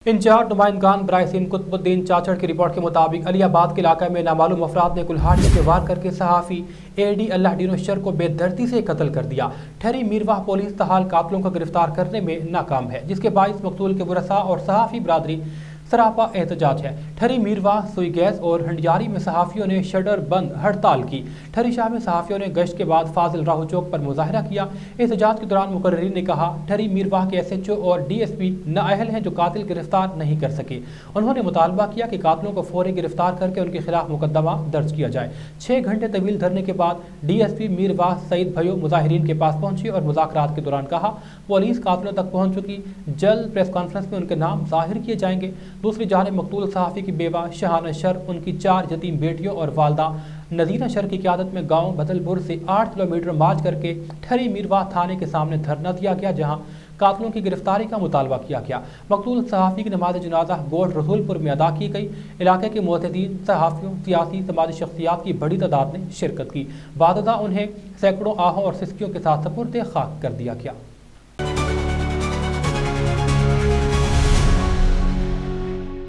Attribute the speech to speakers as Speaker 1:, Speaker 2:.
Speaker 1: In charge नुमाइंदगान ब्राइसिन Qutubuddin चाचड़ की report के मुताबिक अली आबाद के इलाके में नामालूम अफराद ने कुल्हाड़ी से वार करके सहाफ़ी एडी अल्लाह डीनो शर को बेदर्दी से कत्ल कर दिया। ठहरी मीरवाह पुलिस तहाल कातलों को गिरफ्तार करने में नाकाम है, जिसके बाइस मकतूल के वरसा और सहाफ़ी बरादरी सरापा एहतजाज है। ठहरी मीरवाह, सुई गैस और हंडियारी में सहाफ़ियों ने शटर बंद हड़ताल की। ठहरी शाह में सहाफ़ियों ने गश्त के बाद फाजिल राहु चौक पर मुजाहरा किया। एहतजाज के दौरान मुकर्रीन ने कहा, ठहरी मीरवाह के SHO और DSP नाअहल हैं जो कातिल गिरफ्तार नहीं कर सके। उन्होंने मुतालबा किया कि कातिलों को फौरी गिरफ्तार करके उनके खिलाफ मुकदमा दर्ज किया जाए। 6 घंटे तवील धरने के बाद DSP मीरवाह सईद भयो मुजाहिरीन के पास पहुंची और मुज़ाकरात के दौरान कहा, पुलिस कातिलों तक पहुंच चुकी, जल्द प्रेस कॉन्फ्रेंस में उनके नाम जाहिर किए जाएंगे। दूसरी जानिब मकतूल सहाफ़ी की बेवा शहाना शर, उनकी 4 यतीम बेटियों और वालदा नज़ीरा शर की क़यादत में गांव बदलपुर से 8 किलोमीटर मार्च करके ठहरी मीरवाह थाने के सामने धरना दिया गया, जहां कातिलों की गिरफ्तारी का मुतालबा किया गया। मकतूल सहाफ़ी की नमाज जनाजा गोट रसूलपुर में अदा की गई। इलाके के मुअत्तदीन, सहाफ़ियों, सियासी समाजी शख्सियात की बड़ी तादाद ने शिरकत की। बाददा उन्हें सैकड़ों आहों और सिसकियों के साथ सपुर्द खाक कर दिया गया।